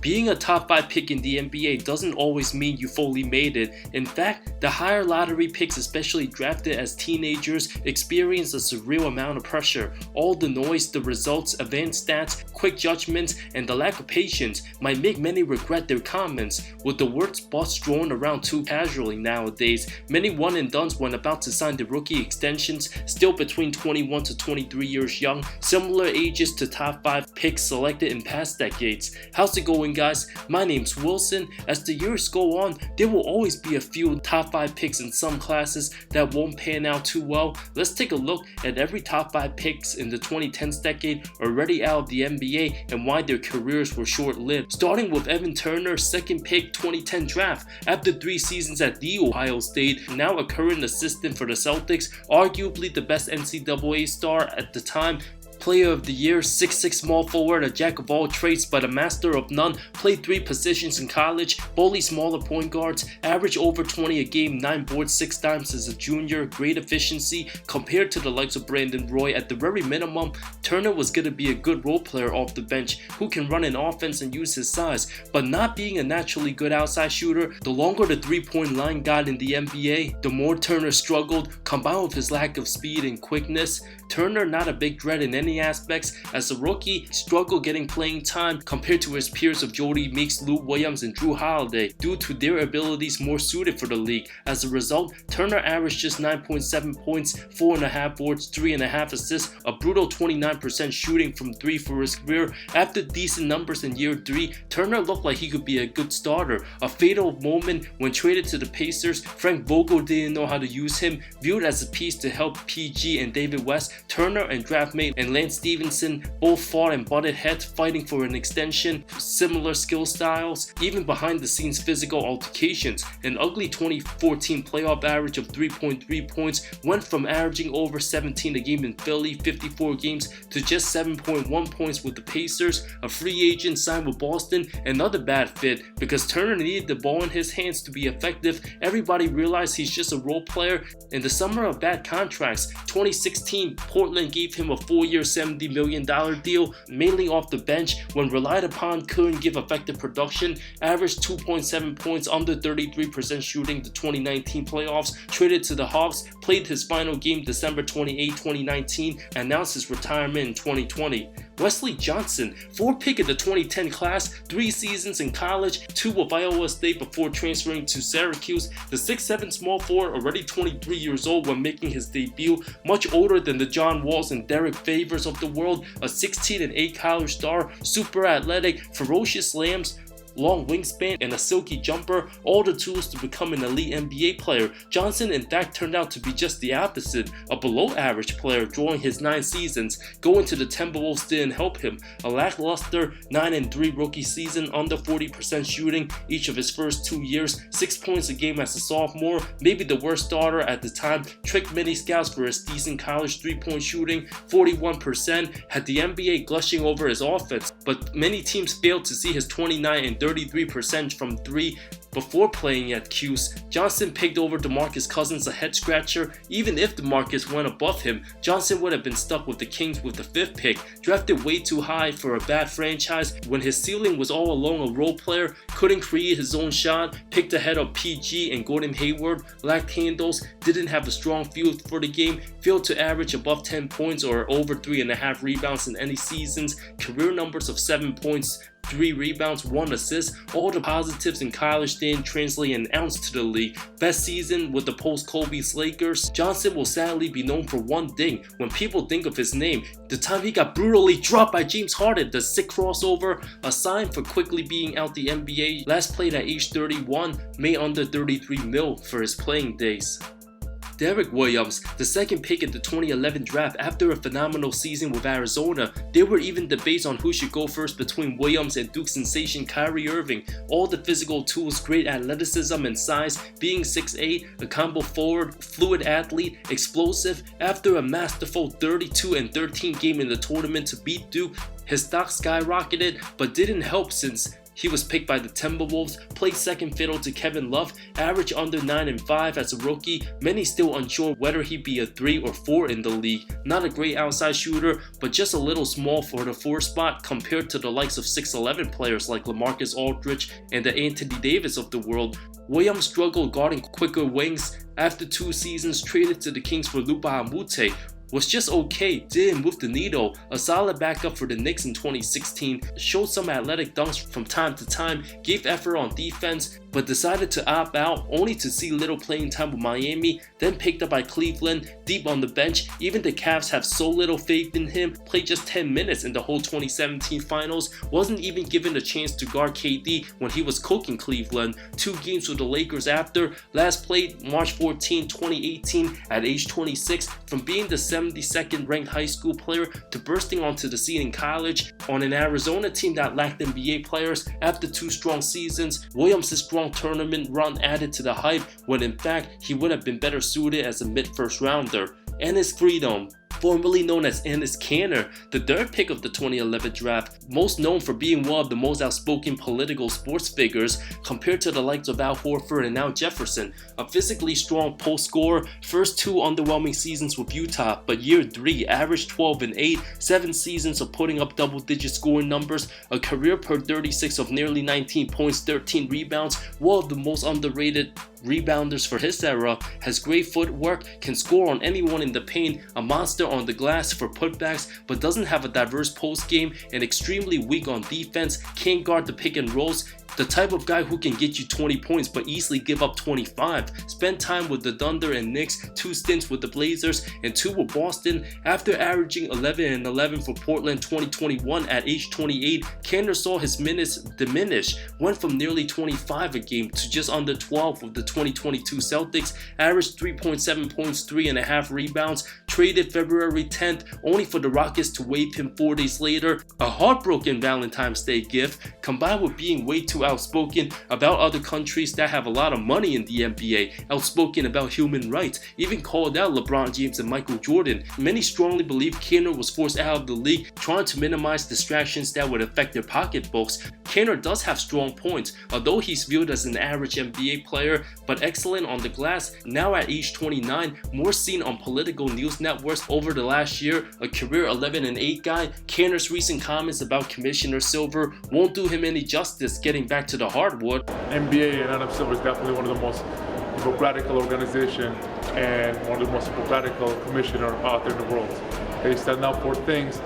Being a top 5 pick in the NBA doesn't always mean you fully made it. In fact, the higher lottery picks, especially drafted as teenagers, experience a surreal amount of pressure. All the noise, the results, advanced stats, quick judgments, and the lack of patience might make many regret their comments. With the words bust thrown around too casually nowadays, many one and dones when about to sign their rookie extensions, still between 21 to 23 years young, similar ages to top 5 picks selected in past decades. How's it going, guys? My name's Wilson. As the years go on, there will always be a few top 5 picks in some classes that won't pan out too well. Let's take a look at every top 5 picks in the 2010s decade already out of the NBA and why their careers were short-lived. Starting with Evan Turner, second pick 2010 draft. After 3 seasons at The Ohio State, now a current assistant for the Celtics, arguably the best NCAA star at the time. Player of the Year, 6'6" small forward, a jack of all trades but a master of none, played 3 positions in college, bully smaller point guards, averaged over 20 a game, 9 boards 6 times as a junior, great efficiency compared to the likes of Brandon Roy. At the very minimum, Turner was going to be a good role player off the bench who can run an offense and use his size, but not being a naturally good outside shooter. The longer the 3-point line got in the NBA, the more Turner struggled, combined with his lack of speed and quickness. Turner not a big threat in any aspects. As a rookie, struggled getting playing time compared to his peers of Jody Meeks, Lou Williams, and Drew Holiday due to their abilities more suited for the league. As a result, Turner averaged just 9.7 points, 4.5 boards, 3.5 assists, a brutal 29% shooting from 3 for his career. After decent numbers in year 3, Turner looked like he could be a good starter. A fatal moment when traded to the Pacers, Frank Vogel didn't know how to use him. Viewed as a piece to help PG and David West, Turner and draftmate and Lance Stevenson both fought and butted heads, fighting for an extension, similar skill styles, even behind the scenes physical altercations. An ugly 2014 playoff average of 3.3 points went from averaging over 17 a game in Philly, 54 games, to just 7.1 points with the Pacers. A free agent signed with Boston, another bad fit because Turner needed the ball in his hands to be effective. Everybody realized he's just a role player. In the summer of bad contracts, 2016, Portland gave him a 4-year $70 million deal, mainly off the bench. When relied upon, couldn't give effective production, averaged 2.7 points, under 33% shooting the 2019 playoffs, traded to the Hawks, played his final game December 28, 2019, announced his retirement in 2020. Wesley Johnson, 4th pick of the 2010 class, 3 seasons in college, 2 with Iowa State before transferring to Syracuse. The 6'7" small forward, already 23 years old when making his debut, much older than the John Walls and Derek Favors of the world, a 16-8 college star, super athletic, ferocious slams, long wingspan, and a silky jumper, all the tools to become an elite NBA player. Johnson in fact turned out to be just the opposite, a below average player during his 9 seasons. Going to the Timberwolves didn't help him. A lackluster 9-3 rookie season, under 40% shooting each of his first 2 years, 6 points a game as a sophomore, maybe the worst starter at the time, tricked many scouts for his decent college 3-point shooting, 41%, had the NBA gushing over his offense, but many teams failed to see his 29 and 33% from 3 before playing at Cuse. Johnson picked over DeMarcus Cousins, a head scratcher. Even if DeMarcus went above him, Johnson would have been stuck with the Kings with the 5th pick, drafted way too high for a bad franchise when his ceiling was all along a role player, couldn't create his own shot, picked ahead of PG and Gordon Hayward, lacked handles, didn't have a strong feel for the game, failed to average above 10 points or over 3.5 rebounds in any seasons, career numbers of 7 points, 3 rebounds, 1 assist. All the positives in college didn't translate an ounce to the league. Best season with the post-Kobe Lakers. Johnson will sadly be known for one thing when people think of his name: the time he got brutally dropped by James Harden, the sick crossover, a sign for quickly being out the NBA. Last played at age 31, made under 33 mil for his playing days. Derek Williams, the 2nd pick in the 2011 draft after a phenomenal season with Arizona. There were even debates on who should go first between Williams and Duke sensation Kyrie Irving. All the physical tools, great athleticism and size, being 6'8", a combo forward, fluid athlete, explosive. After a masterful 32-13 game in the tournament to beat Duke, his stock skyrocketed, but didn't help since He was picked by the Timberwolves, played second fiddle to Kevin Love, averaged under 9 and 5 as a rookie, many still unsure whether he'd be a 3 or 4 in the league. Not a great outside shooter, but just a little small for the 4 spot compared to the likes of 6'11 players like LaMarcus Aldridge and the Anthony Davis of the world. Williams struggled guarding quicker wings. After 2 seasons traded to the Kings for Lupa Amute, was just okay, didn't move the needle. A solid backup for the Knicks in 2016, showed some athletic dunks from time to time, gave effort on defense, but decided to opt out only to see little playing time with Miami, then picked up by Cleveland, deep on the bench. Even the Cavs have so little faith in him, played just 10 minutes in the whole 2017 finals, wasn't even given a chance to guard KD when he was coaching Cleveland. 2 games with the Lakers after, last played March 14, 2018 at age 26, from being the 72nd ranked high school player to bursting onto the scene in college on an Arizona team that lacked NBA players. After 2 strong seasons, Williams' strong tournament run added to the hype when in fact he would have been better suited as a mid-first rounder. Ennis Freedom, formerly known as Ennis Canner, the 3rd pick of the 2011 draft, most known for being one of the most outspoken political sports figures compared to the likes of Al Horford and Al Jefferson. A physically strong post scorer, first 2 underwhelming seasons with Utah, but year 3 averaged 12 and 8, 7 seasons of putting up double-digit scoring numbers, a career per 36 of nearly 19 points, 13 rebounds, one of the most underrated rebounders for his era, has great footwork, can score on anyone in the paint, a monster on the glass for putbacks, but doesn't have a diverse post game and extremely weak on defense, can't guard the pick and rolls. The type of guy who can get you 20 points but easily give up 25. Spent time with the Thunder and Knicks, 2 stints with the Blazers, and 2 with Boston. After averaging 11 and 11 for Portland 2021 at age 28, Canner saw his minutes diminish, went from nearly 25 a game to just under 12 with the 2022 Celtics, averaged 3.7 points, 3.5 rebounds, traded February 10th only for the Rockets to waive him 4 days later. A heartbroken Valentine's Day gift, combined with being way too outspoken about other countries that have a lot of money in the NBA, outspoken about human rights, even called out LeBron James and Michael Jordan. Many strongly believe Canner was forced out of the league, trying to minimize distractions that would affect their pocketbooks. Canner does have strong points, although he's viewed as an average NBA player, but excellent on the glass. Now at age 29, more seen on political news networks over the last year, a career 11 and 8 guy. Canner's recent comments about Commissioner Silver won't do him any justice getting back to the hardwood. NBA and Adam Silver is definitely one of the most hypocritical organization and one of the most hypocritical commissioner out there in the world. They stand up for things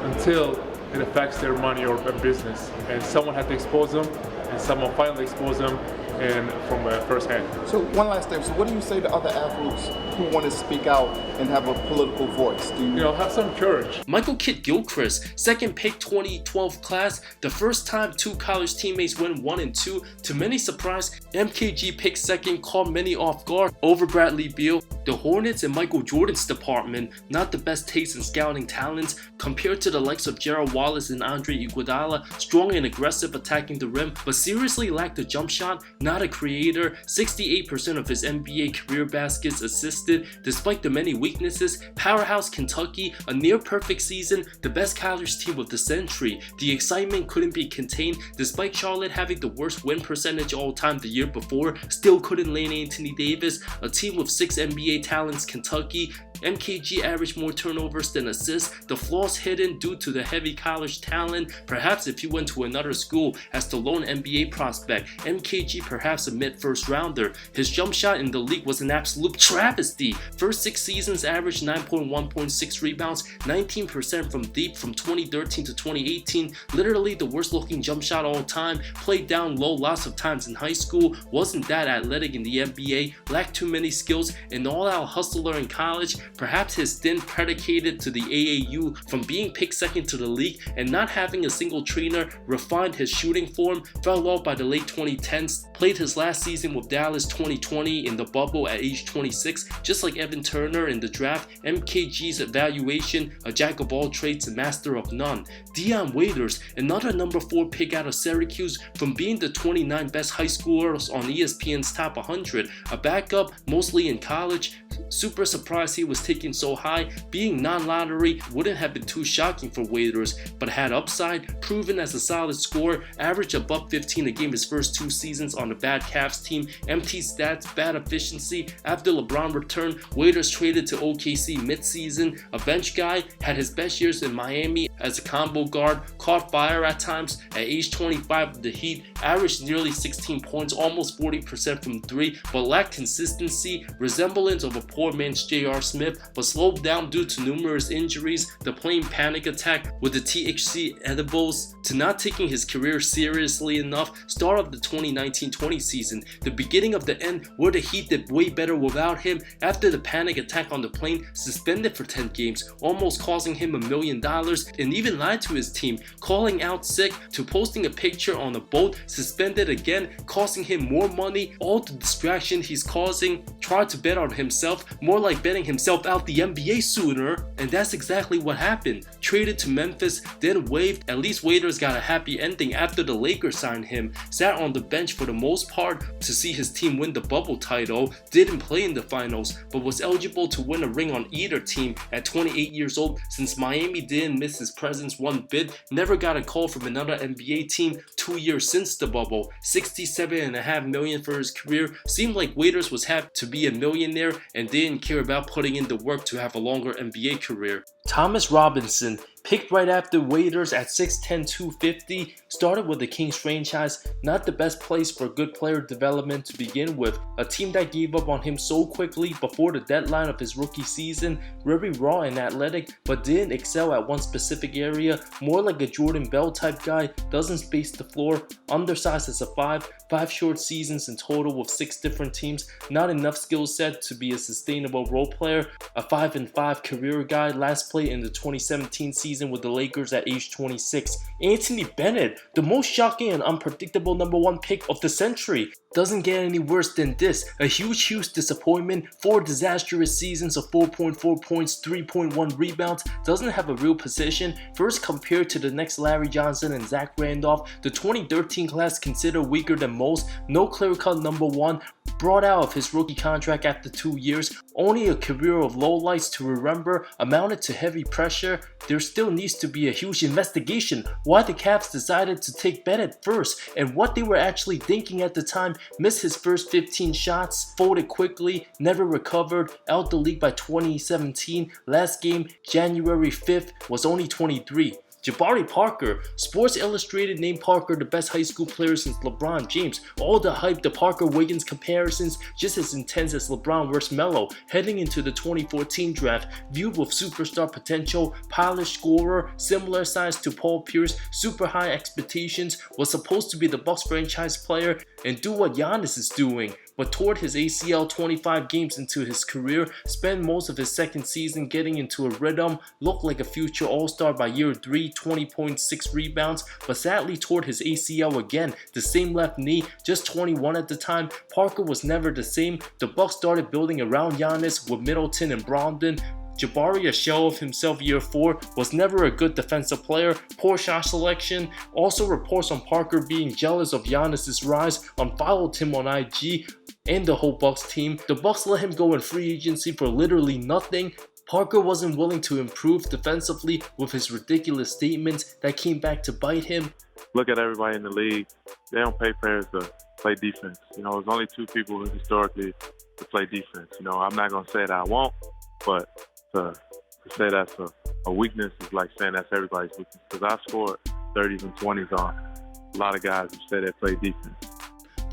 until it affects their money or business, and someone had to expose them, and someone finally exposed them and from first hand. So one last thing, so what do you say to other athletes who want to speak out and have a political voice? Do you have some courage? Michael Kidd-Gilchrist, 2nd pick 2012 class, the first time 2 college teammates went 1 and 2. To many surprise, MKG picked 2nd, caught many off guard over Bradley Beal. The Hornets and Michael Jordan's department, not the best taste in scouting talents compared to the likes of Gerald Wallace and Andre Iguodala, strong and aggressive attacking the rim, but seriously lacked a jump shot, not a creator. 68% of his NBA career baskets assisted despite the many weaknesses. Powerhouse Kentucky, a near perfect season, the best college team of the century. The excitement couldn't be contained despite Charlotte having the worst win percentage all time the year before, still couldn't lane Anthony Davis. A team with 6 NBA talents, Kentucky. MKG averaged more turnovers than assists, the flaws hidden due to the heavy college talent. Perhaps if he went to another school as the lone NBA prospect, MKG perhaps a mid-first rounder. His jump shot in the league was an absolute travesty. First 6 seasons averaged 9.1.6 rebounds, 19% from deep from 2013 to 2018. Literally the worst looking jump shot all time. Played down low lots of times in high school, wasn't that athletic in the NBA, lacked too many skills, an all-out hustler in college. Perhaps his stint predicated to the AAU from being picked 2nd to the league and not having a single trainer refined his shooting form, fell off by the late 2010s, played his last season with Dallas 2020 in the bubble at age 26. Just like Evan Turner in the draft, MKG's evaluation, a jack of all trades and master of none. Dion Waiters, another number 4 pick out of Syracuse, from being the 29 best high schoolers on ESPN's Top 100, a backup mostly in college, Super surprised he was taken so high. Being non-lottery wouldn't have been too shocking for Waiters, but had upside, proven as a solid scorer, averaged above 15 a game his first 2 seasons on the bad Cavs team, empty stats, bad efficiency. After LeBron returned, Waiters traded to OKC mid-season. A bench guy, had his best years in Miami as a combo guard, caught fire at times. At age 25 with the Heat, averaged nearly 16 points, almost 40% from 3, but lacked consistency, resemblance of a poor man's J.R. Smith, but slowed down due to numerous injuries, the plain panic attack with the THC edibles, to not taking his career seriously enough. Start of the 2019-20 season, the beginning of the end, where the Heat did way better without him. After the panic attack on the plane, suspended for 10 games, almost costing him $1 million, and even lied to his team, calling out sick, to posting a picture on a boat, suspended again, costing him more money. All the distraction he's causing. Tried to bet on himself, more like betting himself out the NBA sooner, and that's exactly what happened. Traded to Memphis, then waived. At least Waiters got a happy ending after the Lakers signed him. Sat on the bench for the most part to see his team win the bubble title. Didn't play in the finals, but was eligible to win a ring on either team at 28 years old. Since Miami didn't miss his presence one bit, never got a call from another NBA team 2 years since the bubble. $67.5 million for his career. Seemed like Waiters was happy to be a millionaire and didn't care about putting in the work to have a longer NBA career. Thomas Robinson, picked right after Waiters at 6'10", 250, started with the Kings franchise. Not the best place for good player development to begin with. A team that gave up on him so quickly before the deadline of his rookie season. Very raw and athletic, but didn't excel at one specific area. More like a Jordan Bell type guy, doesn't space the floor, undersized as a 5 short seasons in total with 6 different teams. Not enough skill set to be a sustainable role player. A 5-5 career guy, last played in the 2017 season with the Lakers at age 26. Anthony Bennett, the most shocking and unpredictable number 1 pick of the century. Doesn't get any worse than this. A huge disappointment. 4 disastrous seasons of 4.4 points, 3.1 rebounds. Doesn't have a real position. First compared to the next Larry Johnson and Zach Randolph. The 2013 class considered weaker than most. No clear-cut number 1. Brought out of his rookie contract after 2 years. Only a career of lowlights to remember. Amounted to heavy pressure. There still needs to be a huge investigation why the Cavs decided to take Bennett first and what they were actually thinking at the time. Missed his first 15 shots, folded quickly, never recovered, out the league by 2017. Last game, January 5th, was only 23. Jabari Parker. Sports Illustrated named Parker the best high school player since LeBron James. All the hype, the Parker-Wiggins comparisons, just as intense as LeBron versus Melo. Heading into the 2014 draft, viewed with superstar potential, polished scorer, similar size to Paul Pierce, super high expectations, was supposed to be the Bucks franchise player and do what Giannis is doing. But toward his ACL 25 games into his career, spent most of his second season getting into a rhythm, looked like a future all-star by year 3, 20.6 rebounds, but sadly toward his ACL again, the same left knee, just 21 at the time. Parker was never the same. The Bucks started building around Giannis with Middleton and Brogdon. Jabari, a shell of himself year 4, was never a good defensive player, poor shot selection. Also reports on Parker being jealous of Giannis' rise, unfollowed him on IG and the whole Bucks team. The Bucks let him go in free agency for literally nothing. Parker wasn't willing to improve defensively with his ridiculous statements that came back to bite him. Look at everybody in the league. They don't pay players to play defense. There's only 2 people historically to play defense. I'm not going to say that I won't, but to say that's a weakness is like saying that's everybody's weakness. Because I scored 30s and 20s on a lot of guys who say they play defense.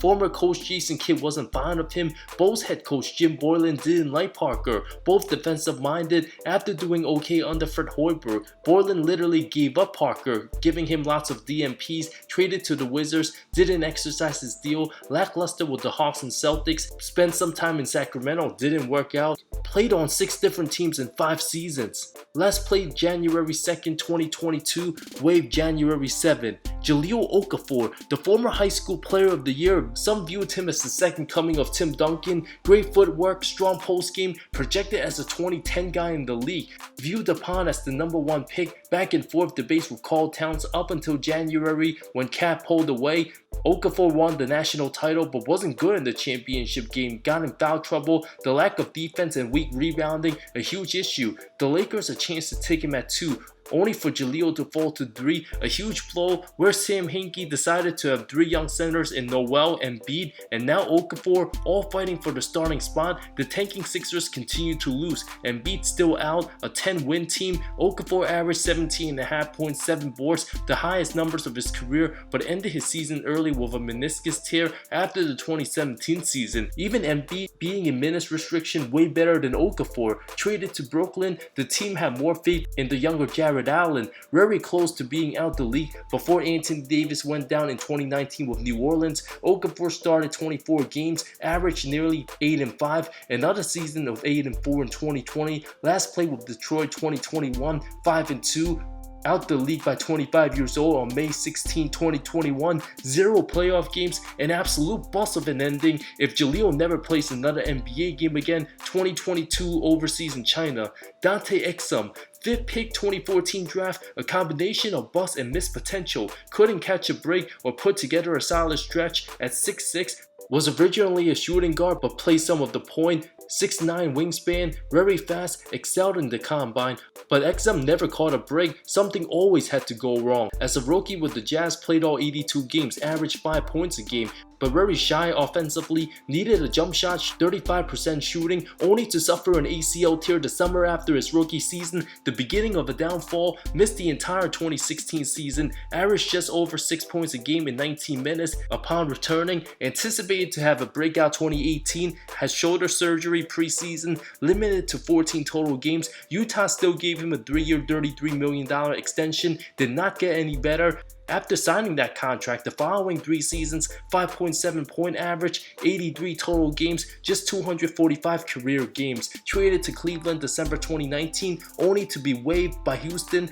Former coach Jason Kidd wasn't fond of him. Bulls head coach Jim Boylan didn't like Parker, both defensive-minded. After doing okay under Fred Hoiberg, Boylan literally gave up Parker, giving him lots of DMPs, traded to the Wizards, didn't exercise his deal, lackluster with the Hawks and Celtics, spent some time in Sacramento, didn't work out, played on 6 different teams in 5 seasons. Last played January 2nd, 2022, waived January 7th. Jahlil Okafor, the former high school player of the year. Some viewed him as the second coming of Tim Duncan. Great footwork, strong post game, projected as a 2010 guy in the league. Viewed upon as the number 1 pick. Back and forth debates with Karl Towns up until January when Cat pulled away. Okafor won the national title but wasn't good in the championship game, got in foul trouble, the lack of defense and weak rebounding a huge issue. The Lakers a chance to take him at 2, only for Jaleel to fall to 3, a huge blow where Sam Hinkie decided to have 3 young centers in Noel and Embiid and now Okafor all fighting for the starting spot. The tanking Sixers continue to lose. Embiid still out, a 10-win team. Okafor averaged 17.5 points, 7 boards, the highest numbers of his career, but ended his season early with a meniscus tear after the 2017 season. Even Embiid being in minutes restriction way better than Okafor. Traded to Brooklyn, the team had more faith in the younger Jared Allen, very close to being out the league before Anthony Davis went down in 2019 with New Orleans. Okafor started 24 games, averaged nearly 8-5, another season of 8-4 in 2020. Last played with Detroit 2021, 5-2. Out the league by 25 years old on May 16, 2021, 0 playoff games, an absolute bust of an ending. If Jaleel never plays another NBA game again, 2022 overseas in China. Dante Exum, 5th pick 2014 draft, a combination of bust and missed potential, couldn't catch a break or put together a solid stretch at 6'6", was originally a shooting guard but played some of the point. 6'9" wingspan, very fast, excelled in the combine, but Exum never caught a break. Something always had to go wrong. As a rookie with the Jazz, played all 82 games, averaged 5 points a game, but very shy offensively, needed a jump shot, 35% shooting, only to suffer an ACL tear the summer after his rookie season, the beginning of a downfall, missed the entire 2016 season, averaged just over 6 points a game in 19 minutes upon returning, anticipated to have a breakout 2018, had shoulder surgery preseason, limited to 14 total games. Utah still gave him a 3-year $33 million extension, did not get any better. After signing that contract, the following 3 seasons, 5.7 point average, 83 total games, just 245 career games. Traded to Cleveland December 2019, only to be waived by Houston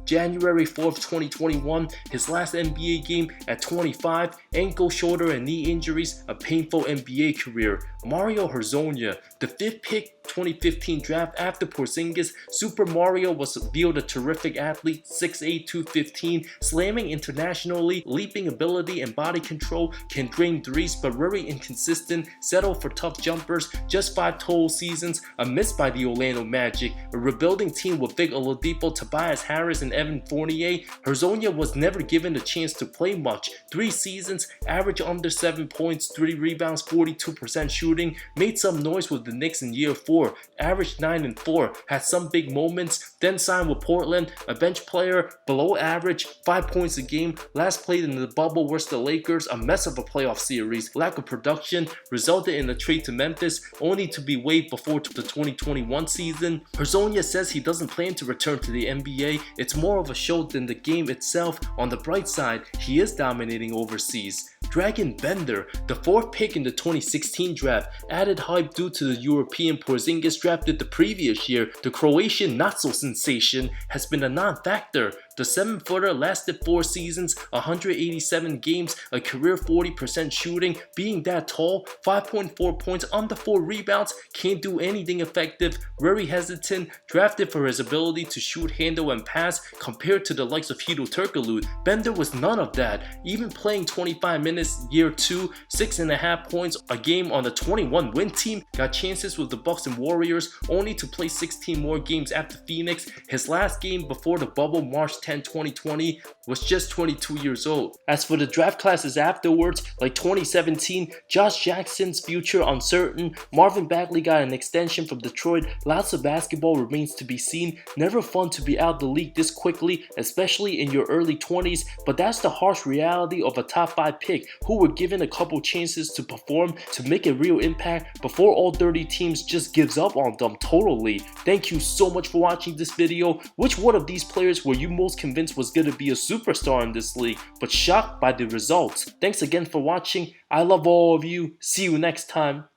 January 4th, 2021, his last NBA game at 25, ankle, shoulder, and knee injuries, a painful NBA career. Mario Hezonja, the 5th pick 2015 draft after Porzingis, Super Mario was viewed a terrific athlete, 6'8", 215, slamming internationally, leaping ability and body control, can drain threes but very inconsistent, settle for tough jumpers, just 5 total seasons, a miss by the Orlando Magic, a rebuilding team with Vic Oladipo, Tobias Harris, and Evan Fournier. Hezonja was never given a chance to play much. 3 seasons, average under 7 points, 3 rebounds, 42% shooting, made some noise with the Knicks in year 4, averaged 9-4, had some big moments, then signed with Portland, a bench player, below average, 5 points a game, last played in the bubble versus the Lakers, a mess of a playoff series, lack of production, resulted in a trade to Memphis, only to be waived before the 2021 season. Hezonja says he doesn't plan to return to the NBA, it's more of a show than the game itself. On the bright side, he is dominating overseas. Dragon Bender, the 4th pick in the 2016 draft, added hype due to the European Porzingis drafted the previous year. The Croatian not-so-sensation has been a non-factor. The 7-footer lasted 4 seasons, 187 games, a career 40% shooting. Being that tall, 5.4 points, under 4 rebounds, can't do anything effective, very hesitant, drafted for his ability to shoot, handle, and pass compared to the likes of Hedo Turkoglu. Bender was none of that, even playing 25 minutes year 2, 6.5 points a game on the 21-win team, got chances with the Bucks and Warriors, only to play 16 more games after Phoenix. His last game before the bubble, March 10, 2020, was just 22 years old. As for the draft classes afterwards, like 2017, Josh Jackson's future uncertain, Marvin Bagley got an extension from Detroit, lots of basketball remains to be seen, never fun to be out the league this quickly, especially in your early 20s, but that's the harsh reality of a top 5 pick who were given a couple chances to perform, to make a real impact before all 30 teams just gives up on them totally. Thank you so much for watching this video. Which one of these players were you most convinced was going to be a superstar in this league, but shocked by the results? Thanks again for watching. I love all of you. See you next time.